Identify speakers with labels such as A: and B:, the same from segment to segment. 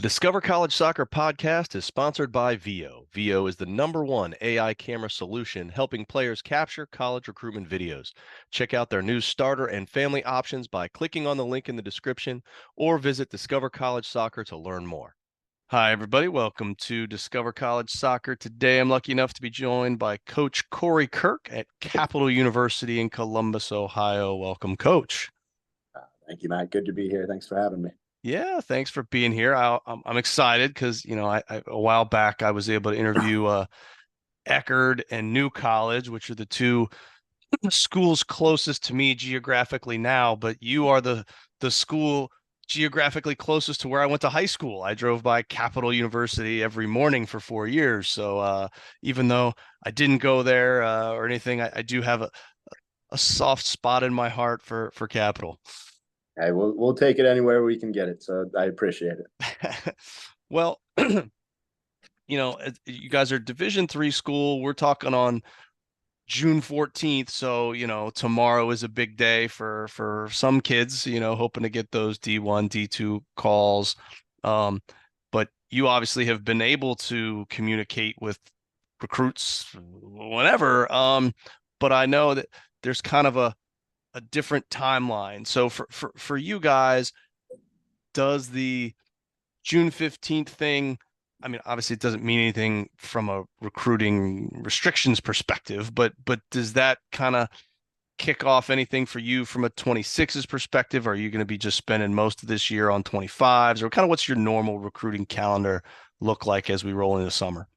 A: Discover College Soccer podcast is sponsored by VIO. VIO is the #1 AI camera solution helping players capture college recruitment videos. Check out their new starter and family options by clicking on the link in the description or visit Discover College Soccer to learn more. Hi, everybody. Welcome to Discover College Soccer. Today, I'm lucky enough to be joined by Coach Corey Kirk at Capital University in Columbus, Ohio. Welcome, Coach.
B: Thank you, Matt. Good to be here. Thanks for having me.
A: Yeah, thanks for being here. I'm excited because a while back I was able to interview Eckerd and New College, which are the two schools closest to me geographically now. But you are the school geographically closest to where I went to high school. I drove by Capital University every morning for 4 years. So even though I didn't go there or anything, I do have a soft spot in my heart for Capital.
B: Hey, we'll take it anywhere we can get it. So I appreciate it.
A: Well, you guys are Division III school. We're talking on June 14th. So, tomorrow is a big day for some kids, hoping to get those D1, D2 calls. But you obviously have been able to communicate with recruits whenever. But I know that there's kind of a different timeline. So for you guys, does the June 15th thing, I mean, obviously it doesn't mean anything from a recruiting restrictions perspective, but does that kind of kick off anything for you from a 26s perspective? Are you going to be just spending most of this year on 25s, or kind of what's your normal recruiting calendar look like as we roll into summer?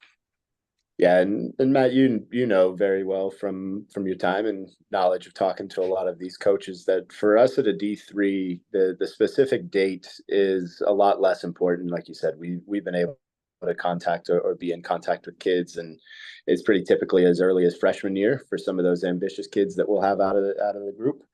B: Yeah, and Matt, you know very well from your time and knowledge of talking to a lot of these coaches that for us at a D3, the specific date is a lot less important. Like you said, we've been able to contact or be in contact with kids, and it's pretty typically as early as freshman year for some of those ambitious kids that we'll have out of the group.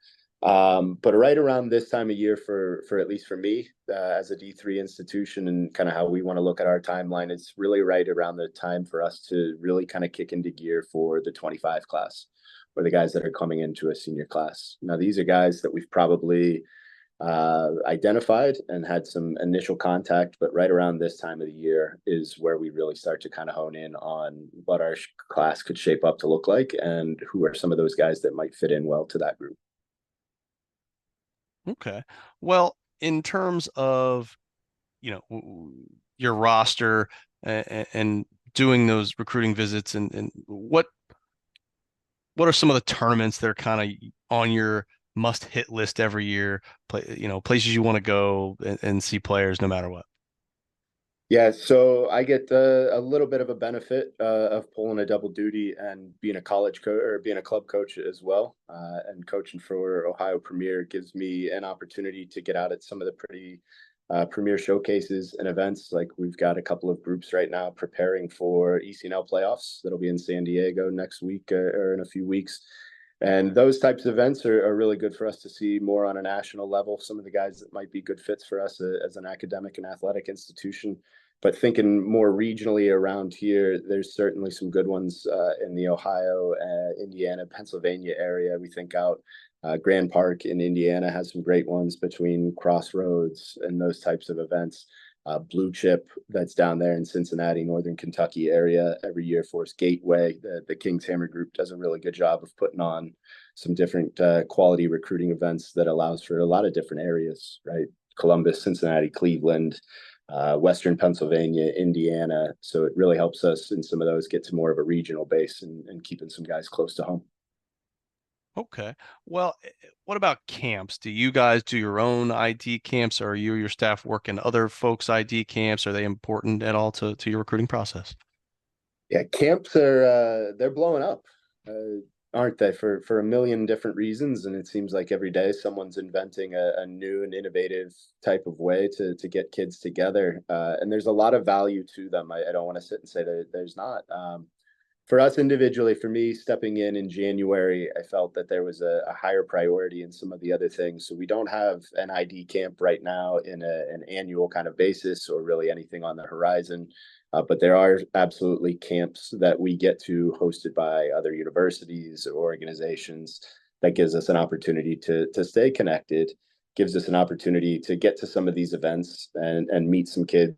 B: But right around this time of year for at least for me as a D3 institution and kind of how we want to look at our timeline, it's really right around the time for us to really kind of kick into gear for the 25 class or the guys that are coming into a senior class. Now, these are guys that we've probably identified and had some initial contact, but right around this time of the year is where we really start to kind of hone in on what our class could shape up to look like and who are some of those guys that might fit in well to that group.
A: Okay. Well, in terms of, your roster and doing those recruiting visits and what are some of the tournaments that are kind of on your must hit list every year, places you want to go and see players no matter what?
B: Yeah, so I get a little bit of a benefit of pulling a double duty and being a college coach or being a club coach as well. And coaching for Ohio Premier gives me an opportunity to get out at some of the pretty premier showcases and events. Like we've got a couple of groups right now preparing for ECNL playoffs that'll be in San Diego next week or in a few weeks. And those types of events are really good for us to see more on a national level. Some of the guys that might be good fits for us as an academic and athletic institution. But thinking more regionally around here, there's certainly some good ones in the Ohio, Indiana, Pennsylvania area. We think out Grand Park in Indiana has some great ones between Crossroads and those types of events. Blue Chip that's down there in Cincinnati, Northern Kentucky area every year for us. Gateway, the King's Hammer group does a really good job of putting on some different quality recruiting events that allows for a lot of different areas, right? Columbus, Cincinnati, Cleveland, Western Pennsylvania, Indiana. So it really helps us in some of those get to more of a regional base and keeping some guys close to home.
A: Okay. Well, what about camps? Do you guys do your own ID camps, or are you or your staff working other folks' ID camps? Are they important at all to your recruiting process?
B: Yeah, camps are they're blowing up, aren't they? For a million different reasons, and it seems like every day someone's inventing a new and innovative type of way to get kids together. And there's a lot of value to them. I don't want to sit and say that there's not. For us individually, for me, stepping in January, I felt that there was a higher priority in some of the other things. So we don't have an ID camp right now in an annual kind of basis or really anything on the horizon. But there are absolutely camps that we get to hosted by other universities or organizations that gives us an opportunity to stay connected, gives us an opportunity to get to some of these events and meet some kids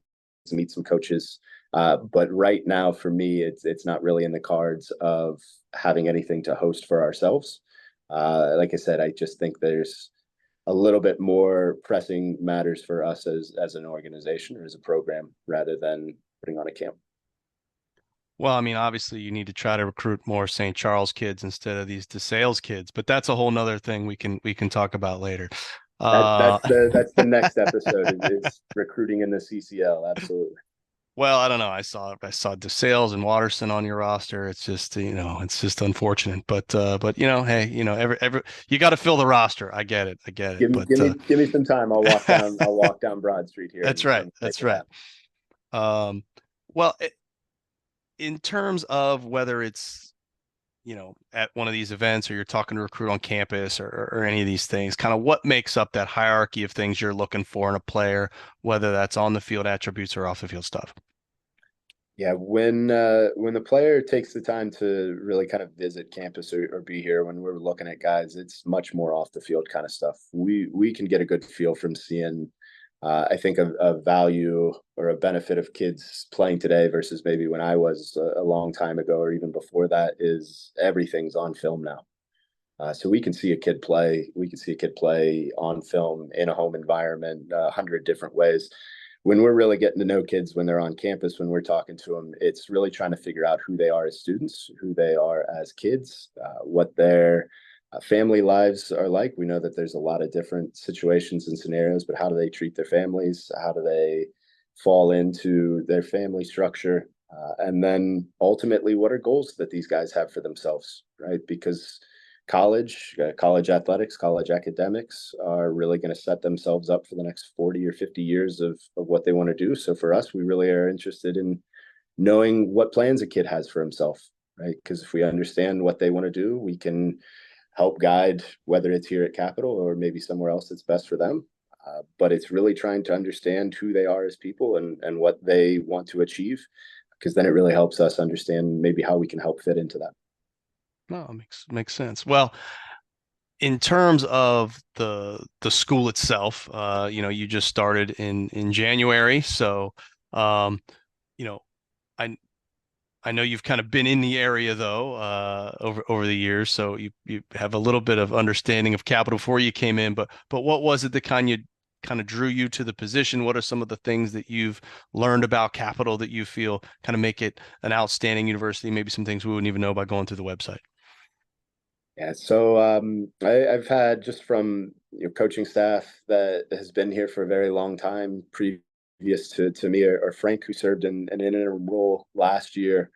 B: meet some coaches. But right now, for me, it's not really in the cards of having anything to host for ourselves. Like I said, I just think there's a little bit more pressing matters for us as an organization or as a program rather than putting on a camp.
A: Well, I mean, obviously you need to try to recruit more St. Charles kids instead of these DeSales kids, but that's a whole nother thing we can talk about later.
B: That
A: Uh,
B: that's the next episode is recruiting in the CCL. Absolutely.
A: well, I don't know. I saw DeSales and Watterson on your roster. It's just, it's just unfortunate. But hey, every you got to fill the roster. I get it. I get it.
B: Give me
A: But
B: give me give me some time. I'll walk down Broad Street here
A: that's
B: and
A: right.
B: make
A: That's
B: it
A: right.
B: happen.
A: Um, well, in terms of whether it's at one of these events or you're talking to a recruit on campus or any of these things, kind of what makes up that hierarchy of things you're looking for in a player, whether that's on the field attributes or off the field stuff?
B: Yeah, when the player takes the time to really kind of visit campus or be here when we're looking at guys, it's much more off the field kind of stuff. We can get a good feel from seeing I think a value or a benefit of kids playing today versus maybe when I was a long time ago or even before that is everything's on film now. So we can see a kid play. We can see a kid play on film in a home environment, 100 different ways. When we're really getting to know kids when they're on campus, when we're talking to them, it's really trying to figure out who they are as students, who they are as kids, what their family lives are like. We know that there's a lot of different situations and scenarios, but how do they treat their families? How do they fall into their family structure? And then ultimately, what are goals that these guys have for themselves, right? Because college athletics, college academics are really going to set themselves up for the next 40 or 50 years of what they want to do. So for us, we really are interested in knowing what plans a kid has for himself, right? Because if we understand what they want to do, we can help guide whether it's here at Capital or maybe somewhere else that's best for them. But it's really trying to understand who they are as people and what they want to achieve, because then it really helps us understand maybe how we can help fit into that.
A: No, it makes sense. Well, in terms of the school itself, you just started in January, so um, you know, I I know you've kind of been in the area though, over the years, so you have a little bit of understanding of capital before you came in. But what was it that kind of drew you to the position? What are some of the things that you've learned about capital that you feel kind of make it an outstanding university? Maybe some things we wouldn't even know by going through the website.
B: Yeah, so I've had just from coaching staff that has been here for a very long time, previous to me or Frank, who served in an interim role last year,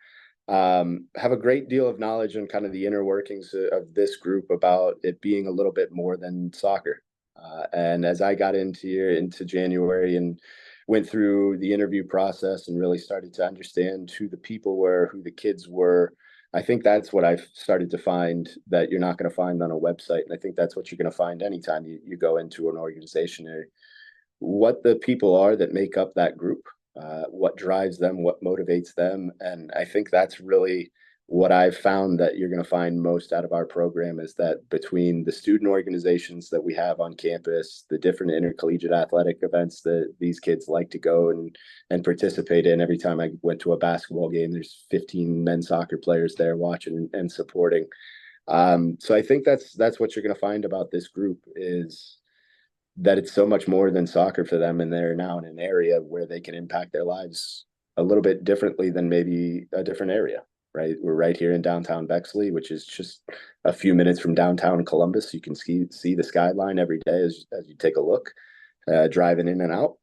B: have a great deal of knowledge on kind of the inner workings of this group about it being a little bit more than soccer. And as I got into January and went through the interview process and really started to understand who the people were, who the kids were, I think that's what I've started to find that you're not going to find on a website. And I think that's what you're going to find anytime you go into an organization or what the people are that make up that group, what drives them, what motivates them. And I think that's really what I've found that you're going to find most out of our program is that between the student organizations that we have on campus, the different intercollegiate athletic events that these kids like to go and participate in. Every time I went to a basketball game, there's 15 men's soccer players there watching and supporting. So I think that's what you're going to find about this group is that it's so much more than soccer for them, and they're now in an area where they can impact their lives a little bit differently than maybe a different area. Right, we're right here in downtown Bexley, which is just a few minutes from downtown Columbus. You can see the skyline every day as you take a look, driving in and out.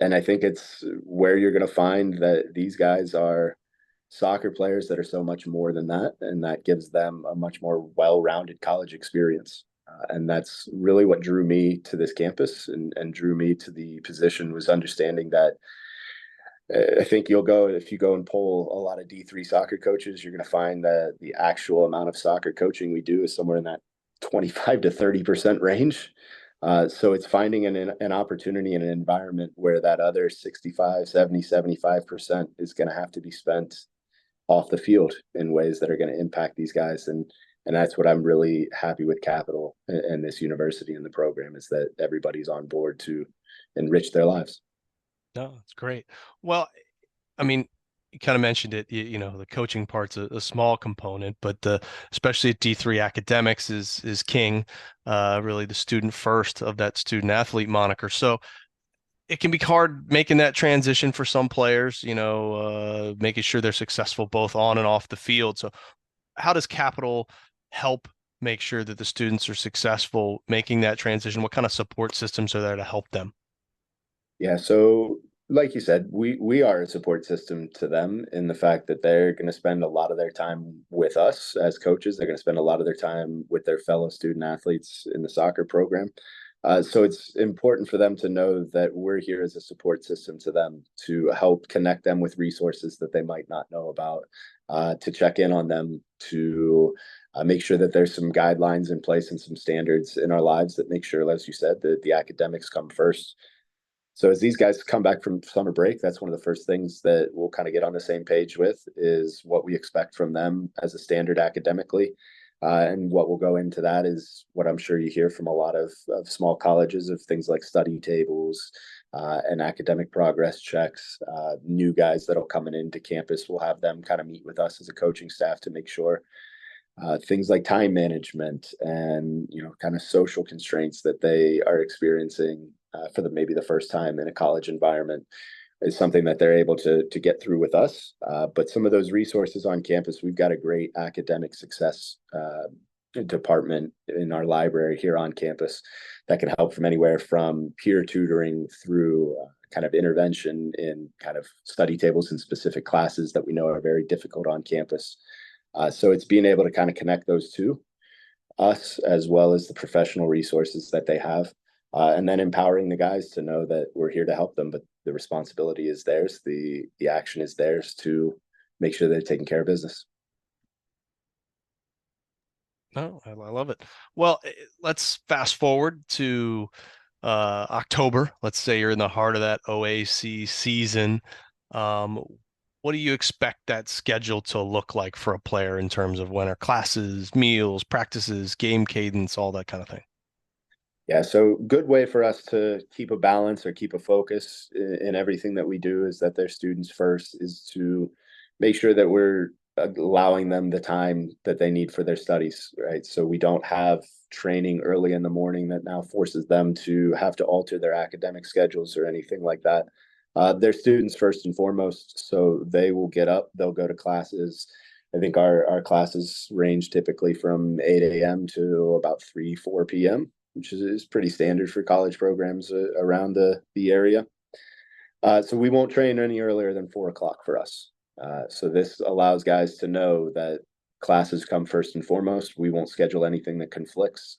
B: And I think it's where you're going to find that these guys are soccer players that are so much more than that, and that gives them a much more well-rounded college experience. And that's really what drew me to this campus and drew me to the position was understanding that I think you'll go if you go and poll a lot of D3 soccer coaches, you're going to find that the actual amount of soccer coaching we do is somewhere in that 25 to 30% range. So it's finding an opportunity in an environment where that other 65, 70, 75% is going to have to be spent off the field in ways that are going to impact these guys. And that's what I'm really happy with Capital and this university and the program is that everybody's on board to enrich their lives.
A: No, it's great. Well, I mean, you kind of mentioned it, the coaching part's a small component, but especially at D3, academics is king, really the student first of that student athlete moniker. So it can be hard making that transition for some players, making sure they're successful both on and off the field. So how does Capital help make sure that the students are successful making that transition? What kind of support systems are there to help them?
B: Yeah, so like you said, we are a support system to them in the fact that they're going to spend a lot of their time with us as coaches. They're going to spend a lot of their time with their fellow student athletes in the soccer program. So it's important for them to know that we're here as a support system to them to help connect them with resources that they might not know about, to check in on them, to make sure that there's some guidelines in place and some standards in our lives that make sure, as you said, that the academics come first. So as these guys come back from summer break, that's one of the first things that we'll kind of get on the same page with is what we expect from them as a standard academically. And what will go into that is what I'm sure you hear from a lot of small colleges of things like study tables and academic progress checks. New guys that'll coming into campus, will have them kind of meet with us as a coaching staff to make sure things like time management and kind of social constraints that they are experiencing for the maybe the first time in a college environment is something that they're able to get through with us. But some of those resources on campus, we've got a great academic success department in our library here on campus that can help from anywhere from peer tutoring through kind of intervention in kind of study tables in specific classes that we know are very difficult on campus. So it's being able to kind of connect those two, us as well as the professional resources that they have, and then empowering the guys to know that we're here to help them, but the responsibility is theirs. The action is theirs to make sure they're taking care of business.
A: No, I love it. Well, let's fast forward to October. Let's say you're in the heart of that OAC season. Um, what do you expect that schedule to look like for a player in terms of winter classes, meals, practices, game cadence, all that kind of thing?
B: Yeah, so good way for us to keep a balance or keep a focus in everything that we do is that they're students first, is to make sure that we're allowing them the time that they need for their studies, right? So we don't have training early in the morning that now forces them to have to alter their academic schedules or anything like that. They're students first and foremost, so they will get up, they'll go to classes. I think our classes range typically from 8 a.m. to about 3, 4 p.m., which is pretty standard for college programs around the area. So we won't train any earlier than 4 o'clock for us. So this allows guys to know that classes come first and foremost. We won't schedule anything that conflicts.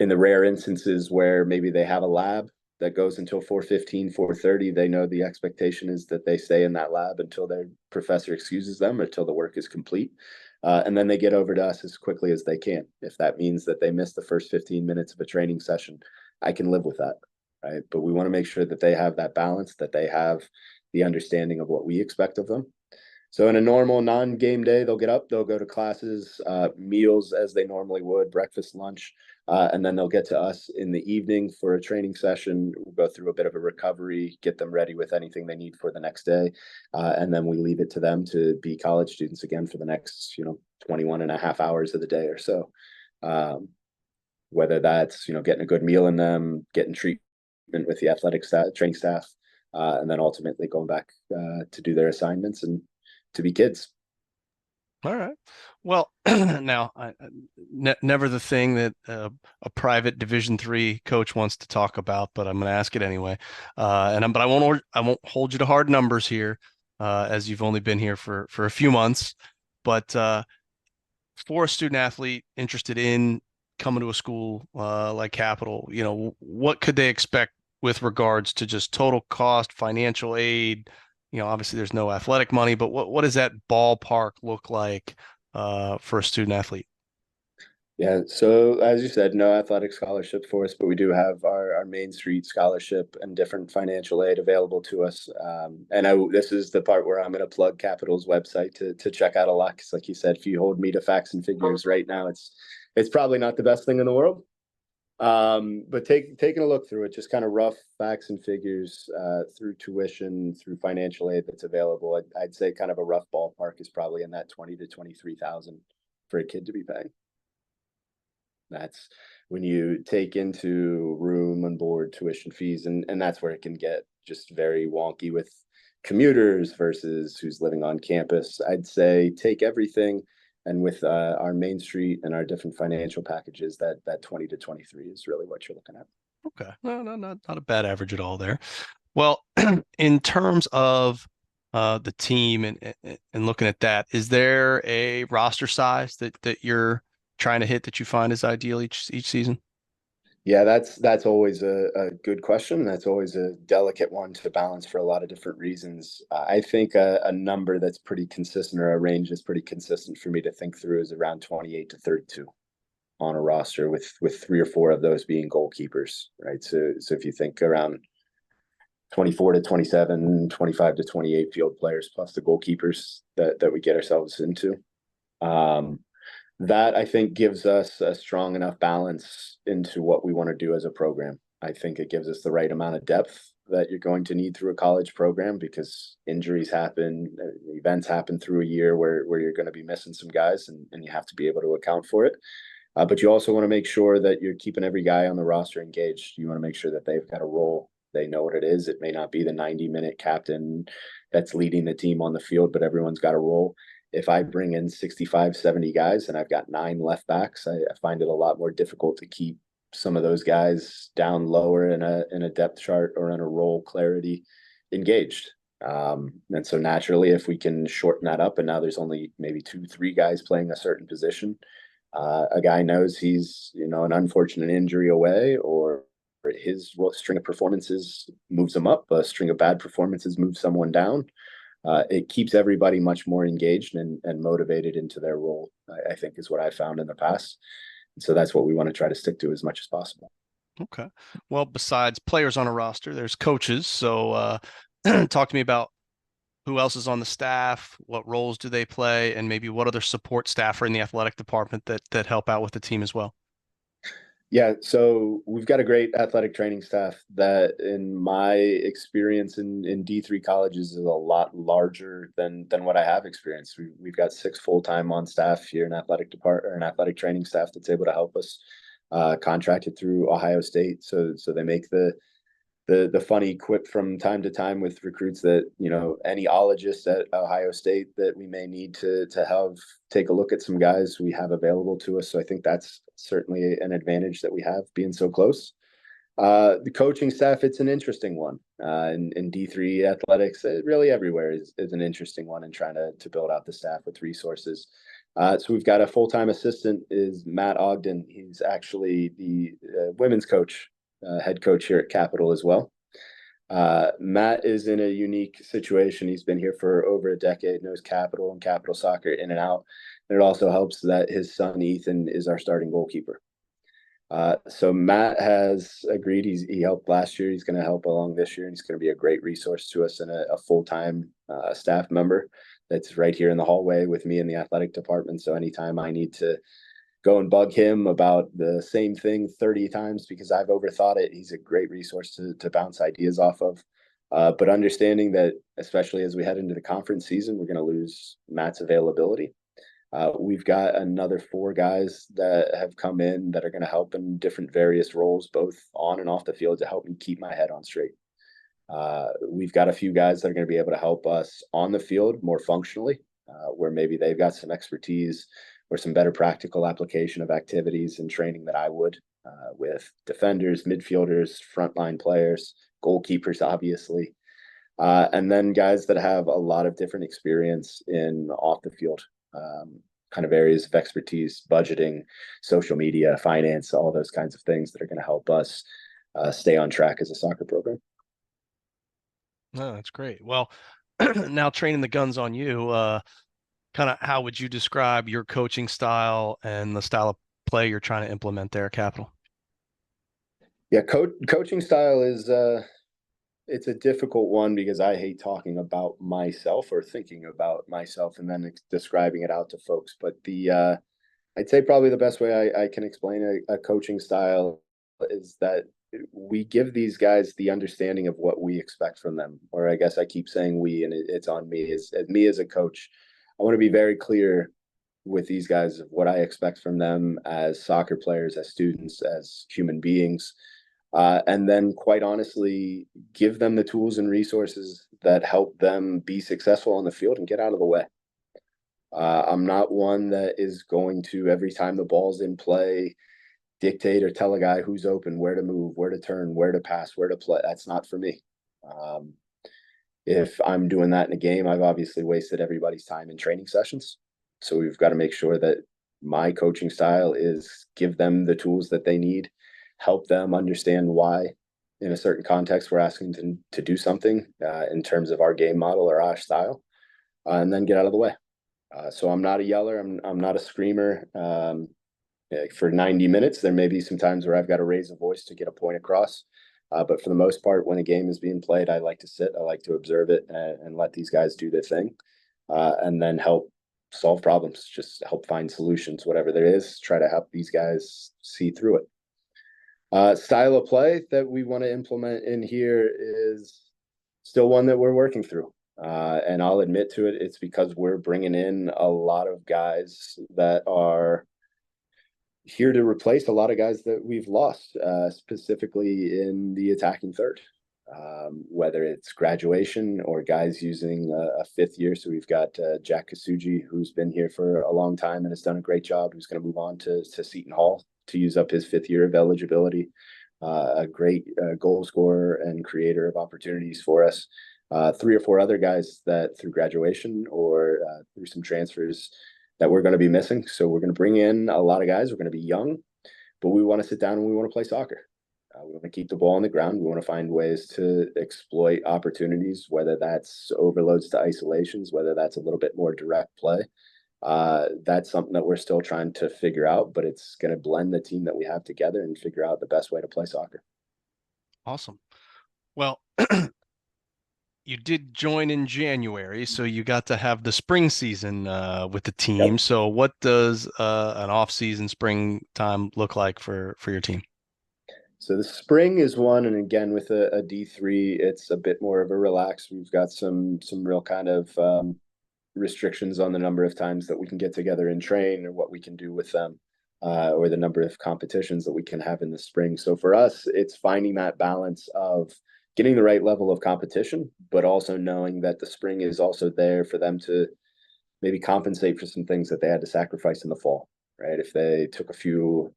B: In the rare instances where maybe they have a lab that goes until 4:15, 4:30, they know the expectation is that they stay in that lab until their professor excuses them or until the work is complete. And then they get over to us as quickly as they can. If that means that they miss the first 15 minutes of a training session, I can live with that. Right. But we want to make sure that they have that balance, that they have the understanding of what we expect of them. So in a normal non-game day, they'll get up, they'll go to classes, meals as they normally would, breakfast, lunch, and then they'll get to us in the evening for a training session. We'll go through a bit of a recovery, get them ready with anything they need for the next day, and then we leave it to them to be college students again for the next, 21 and a half hours of the day or so. Um, Whether that's, getting a good meal in them, getting treatment with the athletic staff, training staff, and then ultimately going back to do their assignments and to be kids.
A: All right. Well, now, never the thing that a private Division III coach wants to talk about, but I'm going to ask it anyway. But I won't hold you to hard numbers here, as you've only been here for a few months. But for a student athlete interested in coming to a school like Capital, what could they expect with regards to just total cost, financial aid? Obviously there's no athletic money, but what does that ballpark look like for a student athlete?
B: Yeah, so as you said, no athletic scholarships for us, but we do have our Main Street scholarship and different financial aid available to us. This is the part where I'm going to plug Capital's website to check out a lot. Because, like you said, if you hold me to facts and figures right now, it's probably not the best thing in the world. But taking a look through it, just kind of rough facts and figures through tuition, through financial aid that's available. I'd say kind of a rough ballpark is probably in that 20 to 23,000 for a kid to be paying. That's when you take into room and board tuition fees, and that's where it can get just very wonky with commuters versus who's living on campus. I'd say take everything, and with our Main Street and our different financial packages, that 20 to 23 is really what you're looking at.
A: Okay. No, no, not a bad average at all there. Well, in terms of the team and looking at that, is there a roster size that you're trying to hit that you find is ideal each season?
B: Yeah, that's always a good question. That's always a delicate one to balance for a lot of different reasons. I think a number that's pretty consistent or a range that's pretty consistent for me to think through is around 28 to 32 on a roster with three or four of those being goalkeepers, right? So if you think around 24 to 27, 25 to 28 field players plus the goalkeepers that we get ourselves into. Um, that I think gives us a strong enough balance into what we want to do as a program. I think it gives us the right amount of depth that you're going to need through a college program because injuries happen, events happen through a year where you're going to be missing some guys and you have to be able to account for it. But you also want to make sure that you're keeping every guy on the roster engaged. You want to make sure that they've got a role. They know what it is. It may not be the 90-minute captain that's leading the team on the field, but everyone's got a role. If I bring in 65, 70 guys and I've got 9 left backs, I find it a lot more difficult to keep some of those guys down lower in a depth chart or in a role clarity engaged. And so naturally, if we can shorten that up, and now there's only maybe 2, 3 guys playing a certain position, a guy knows he's an unfortunate injury away, or his string of performances moves him up, a string of bad performances moves someone down. It keeps everybody much more engaged and motivated into their role. I think is what I found in the past. And so that's what we want to try to stick to as much as possible.
A: Okay. Well, besides players on a roster, there's coaches. So talk to me about who else is on the staff, what roles do they play, and maybe what other support staff are in the athletic department that help out with the team as well.
B: Yeah, so we've got a great athletic training staff that, in my experience in D3 colleges, is a lot larger than what I have experienced. We've got 6 full-time on staff here in athletic department or an athletic training staff that's able to help us, contracted through Ohio State. So they make the funny quip from time to time with recruits that any ologist at Ohio State that we may need to have take a look at some guys we have available to us. So I think that's certainly an advantage that we have being so close. The coaching staff, it's an interesting one. In D3 athletics, really everywhere is an interesting one in trying to build out the staff with resources. So we've got a full-time assistant is Matt Ogden. He's actually the women's coach, head coach here at Capital as well. Matt is in a unique situation. He's been here for over a decade, knows Capital and Capital soccer in and out. And it also helps that his son Ethan is our starting goalkeeper. So Matt has agreed. He helped last year. He's going to help along this year, and he's going to be a great resource to us and a full-time staff member that's right here in the hallway with me in the athletic department. So anytime I need to go and bug him about the same thing 30 times because I've overthought it, he's a great resource to bounce ideas off of. But understanding that, especially as we head into the conference season, we're going to lose Matt's availability. We've got another 4 guys that have come in that are going to help in different various roles, both on and off the field, to help me keep my head on straight. We've got a few guys that are going to be able to help us on the field more functionally, where maybe they've got some expertise or some better practical application of activities and training that I would, with defenders, midfielders, frontline players, goalkeepers, obviously. And then guys that have a lot of different experience in off the field kind of areas of expertise, budgeting, social media, finance, all those kinds of things that are going to help us stay on track as a soccer program.
A: No, that's great. Well, now training the guns on you, kind of how would you describe your coaching style and the style of play you're trying to implement there at Capital?
B: Yeah, coaching style is it's a difficult one because I hate talking about myself or thinking about myself and then describing it out to folks. But I'd say probably the best way I can explain a coaching style is that we give these guys the understanding of what we expect from them. Or I guess I keep saying we, and it's on me. As me as a coach, I want to be very clear with these guys of what I expect from them as soccer players, as students, as human beings. And then, quite honestly, give them the tools and resources that help them be successful on the field and get out of the way. I'm not one that is going to, every time the ball's in play, dictate or tell a guy who's open, where to move, where to turn, where to pass, where to play. That's not for me. Um, if I'm doing that in a game, I've obviously wasted everybody's time in training sessions. So we've got to make sure that my coaching style is give them the tools that they need, help them understand why in a certain context we're asking to do something in terms of our game model or our style, and then get out of the way. So I'm not a yeller. I'm not a screamer. For 90 minutes, there may be some times where I've got to raise a voice to get a point across. But for the most part, when a game is being played, I like to sit, I like to observe it and let these guys do their thing, and then help solve problems, just help find solutions, whatever there is, try to help these guys see through it. Style of play that we want to implement in here is still one that we're working through. And I'll admit to it, it's because we're bringing in a lot of guys that are here to replace a lot of guys that we've lost, specifically in the attacking third. Whether it's graduation or guys using a fifth year. So we've got Jack Kasuji, who's been here for a long time and has done a great job, who's going to move on to Seton Hall to use up his fifth year of eligibility. A great goal scorer and creator of opportunities for us. Three or four other guys that through graduation or through some transfers that we're going to be missing. So we're going to bring in a lot of guys. We're going to be young, but we want to sit down and we want to play soccer. We want to keep the ball on the ground. We want to find ways to exploit opportunities, whether that's overloads to isolations, whether that's a little bit more direct play. That's something that we're still trying to figure out, but it's going to blend the team that we have together and figure out the best way to play soccer.
A: Awesome. Well, you did join in January, so you got to have the spring season with the team.
B: Yep.
A: So what does an off-season springtime look like for your team?
B: So the spring is one, and again with a D3, it's a bit more of a relax. We've got some real kind of restrictions on the number of times that we can get together and train, or what we can do with them, or the number of competitions that we can have in the spring. So for us, it's finding that balance of getting the right level of competition, but also knowing that the spring is also there for them to maybe compensate for some things that they had to sacrifice in the fall, right? If they took a few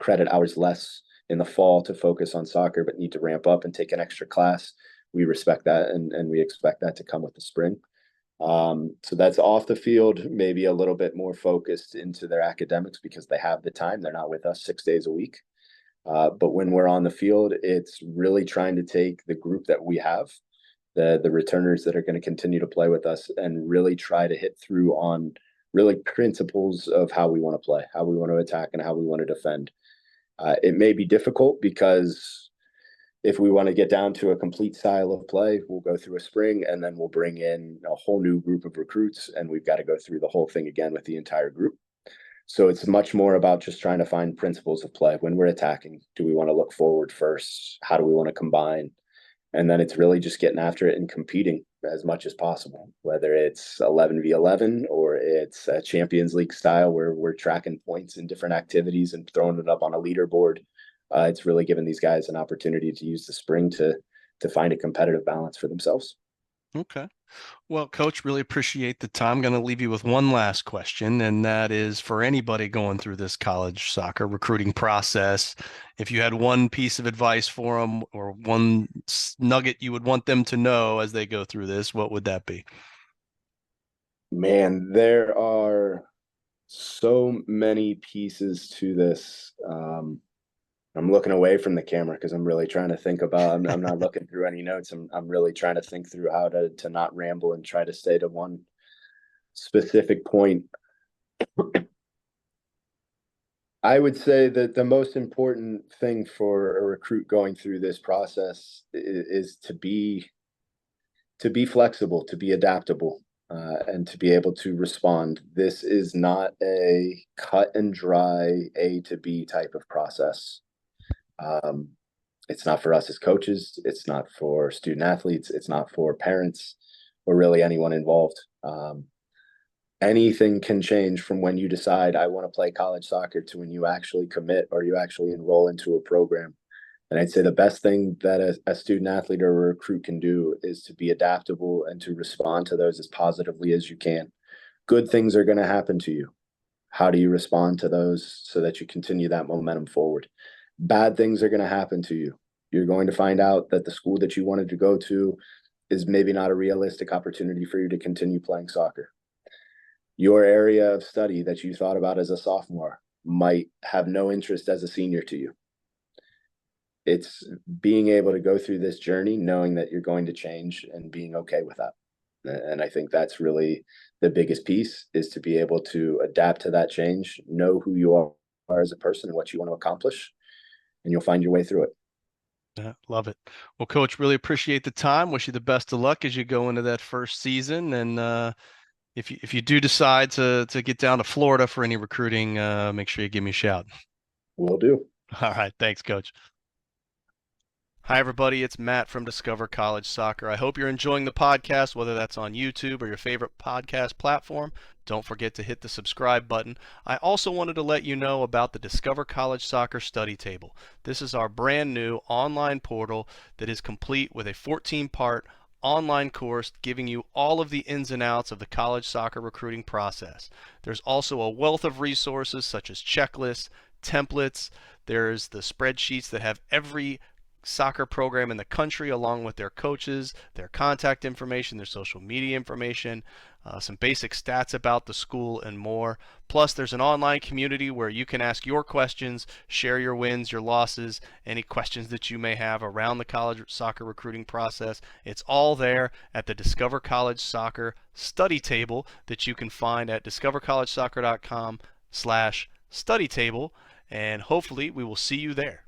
B: credit hours less in the fall to focus on soccer, but need to ramp up and take an extra class, we respect that, and we expect that to come with the spring. So that's off the field, maybe a little bit more focused into their academics because they have the time. They're not with us 6 days a week. But when we're on the field, it's really trying to take the group that we have, the returners that are going to continue to play with us, and really try to hit through on really principles of how we want to play, how we want to attack, and how we want to defend. It may be difficult because if we want to get down to a complete style of play, we'll go through a spring and then we'll bring in a whole new group of recruits, and we've got to go through the whole thing again with the entire group. So it's much more about just trying to find principles of play. When we're attacking, do we want to look forward first? How do we want to combine? And then it's really just getting after it and competing as much as possible, whether it's 11v11 or it's a Champions League style where we're tracking points in different activities and throwing it up on a leaderboard. It's really giving these guys an opportunity to use the spring to find a competitive balance for themselves.
A: Okay. Well, Coach, really appreciate the time. I'm going to leave you with one last question, and that is for anybody going through this college soccer recruiting process. If you had one piece of advice for them or one nugget you would want them to know as they go through this, what would that be?
B: Man, there are so many pieces to this. I'm looking away from the camera because I'm really trying to think about. I'm not looking through any notes. I'm really trying to think through how to not ramble and try to stay to one specific point. I would say that the most important thing for a recruit going through this process is to be flexible, to be adaptable, and to be able to respond. This is not a cut and dry A to B type of process. Um, it's not for us as coaches. It's not for student athletes. It's not for parents or really anyone involved. Anything can change from when you decide I want to play college soccer to when you actually commit or you actually enroll into a program. And I'd say the best thing that a student athlete or a recruit can do is to be adaptable and to respond to those as positively as you can. Good things are going to happen to you. How do you respond to those so that you continue that momentum forward? Bad things are going to happen to you. You're going to find out that the school that you wanted to go to is maybe not a realistic opportunity for you to continue playing soccer. Your area of study that you thought about as a sophomore might have no interest as a senior to you. It's being able to go through this journey knowing that you're going to change and being okay with that. And I think that's really the biggest piece, is to be able to adapt to that change, know who you are as a person and what you want to accomplish, and you'll find your way through it.
A: Yeah, love it. Well, Coach, really appreciate the time. Wish you the best of luck as you go into that first season. And if you do decide to get down to Florida for any recruiting, make sure you give me a shout.
B: Will do.
A: All right, thanks, Coach. Hi, everybody. It's Matt from Discover College Soccer. I hope you're enjoying the podcast, whether that's on YouTube or your favorite podcast platform. Don't forget to hit the subscribe button. I also wanted to let you know about the Discover College Soccer Study Table. This is our brand new online portal that is complete with a 14-part online course giving you all of the ins and outs of the college soccer recruiting process. There's also a wealth of resources such as checklists, templates. There's the spreadsheets that have every soccer program in the country along with their coaches, their contact information, their social media information, some basic stats about the school, and more. Plus, there's an online community where you can ask your questions, share your wins, your losses, any questions that you may have around the college soccer recruiting process. It's all there at the Discover College Soccer study table that you can find at discovercollegesoccer.com/study table, and hopefully we will see you there.